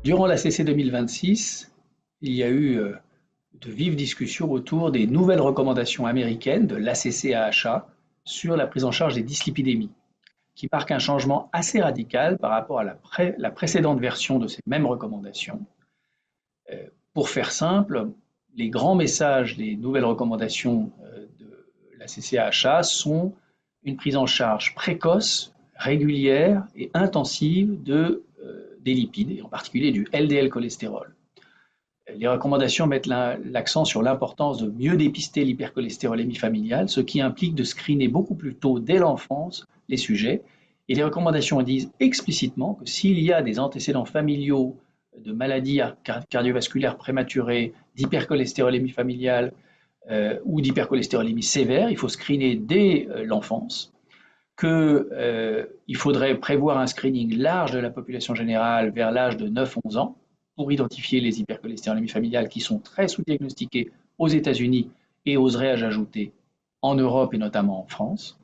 Durant la CC 2026, il y a eu de vives discussions autour des nouvelles recommandations américaines de l'ACC-AHA sur la prise en charge des dyslipidémies, qui marque un changement assez radical par rapport à la précédente version de ces mêmes recommandations. Pour faire simple, les grands messages des nouvelles recommandations de l'ACC-AHA sont une prise en charge précoce, régulière et intensive des lipides, et en particulier du LDL cholestérol. Les recommandations mettent l'accent sur l'importance de mieux dépister l'hypercholestérolémie familiale, ce qui implique de screener beaucoup plus tôt, dès l'enfance, les sujets. Et les recommandations disent explicitement que s'il y a des antécédents familiaux de maladies cardiovasculaires prématurées, d'hypercholestérolémie familiale ou d'hypercholestérolémie sévère, il faut screener dès l'enfance, qu'il faudrait prévoir un screening large de la population générale vers l'âge de 9-11 ans pour identifier les hypercholestérolémies familiales qui sont très sous-diagnostiquées aux États-Unis et oseraient ajouter en Europe et notamment en France,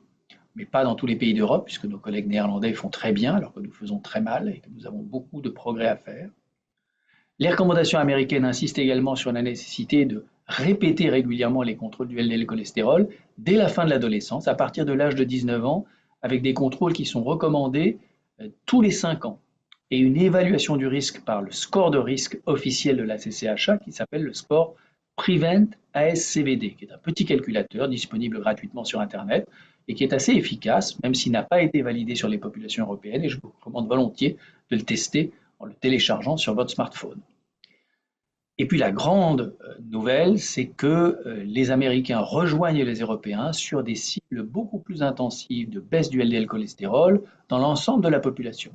mais pas dans tous les pays d'Europe, puisque nos collègues néerlandais font très bien alors que nous faisons très mal et que nous avons beaucoup de progrès à faire. Les recommandations américaines insistent également sur la nécessité de répéter régulièrement les contrôles du LDL cholestérol dès la fin de l'adolescence, à partir de l'âge de 19 ans, avec des contrôles qui sont recommandés tous les 5 ans et une évaluation du risque par le score de risque officiel de la CCHA qui s'appelle le score Prevent ASCVD, qui est un petit calculateur disponible gratuitement sur Internet et qui est assez efficace, même s'il n'a pas été validé sur les populations européennes, et je vous recommande volontiers de le tester en le téléchargeant sur votre smartphone. Et puis la grande nouvelle, c'est que les Américains rejoignent les Européens sur des cibles beaucoup plus intensives de baisse du LDL cholestérol dans l'ensemble de la population.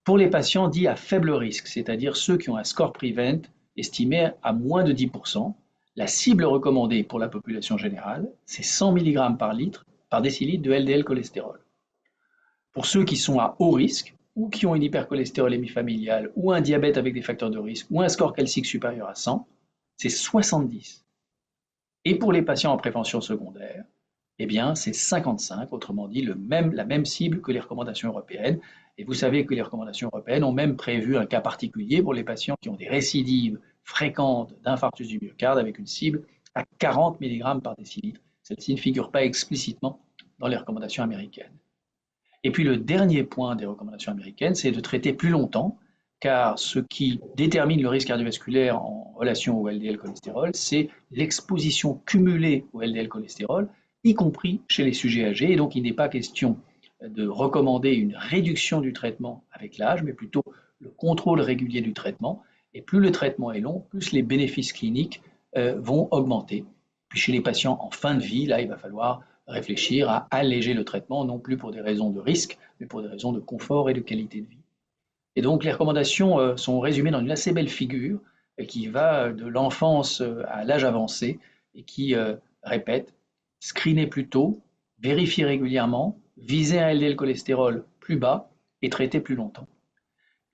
Pour les patients dits à faible risque, c'est-à-dire ceux qui ont un score Prevent estimé à moins de 10%, la cible recommandée pour la population générale, c'est 100 mg par décilitre de LDL cholestérol. Pour ceux qui sont à haut risque, ou qui ont une hypercholestérolémie familiale, ou un diabète avec des facteurs de risque, ou un score calcique supérieur à 100, c'est 70. Et pour les patients en prévention secondaire, eh bien, c'est 55, autrement dit la même cible que les recommandations européennes. Et vous savez que les recommandations européennes ont même prévu un cas particulier pour les patients qui ont des récidives fréquentes d'infarctus du myocarde avec une cible à 40 mg par décilitre. Celle-ci ne figure pas explicitement dans les recommandations américaines. Et puis le dernier point des recommandations américaines, c'est de traiter plus longtemps, car ce qui détermine le risque cardiovasculaire en relation au LDL cholestérol, c'est l'exposition cumulée au LDL cholestérol, y compris chez les sujets âgés. Et donc il n'est pas question de recommander une réduction du traitement avec l'âge, mais plutôt le contrôle régulier du traitement. Et plus le traitement est long, plus les bénéfices cliniques vont augmenter. Puis chez les patients en fin de vie, là, il va falloir réfléchir à alléger le traitement, non plus pour des raisons de risque, mais pour des raisons de confort et de qualité de vie. Et donc les recommandations sont résumées dans une assez belle figure qui va de l'enfance à l'âge avancé et qui répète screener plus tôt, vérifier régulièrement, viser un LDL cholestérol plus bas et traiter plus longtemps.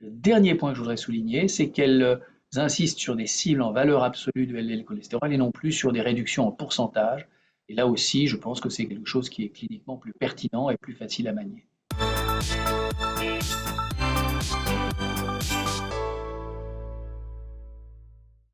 Le dernier point que je voudrais souligner, c'est qu'elles insistent sur des cibles en valeur absolue de LDL cholestérol et non plus sur des réductions en pourcentage. Et là aussi, je pense que c'est quelque chose qui est cliniquement plus pertinent et plus facile à manier.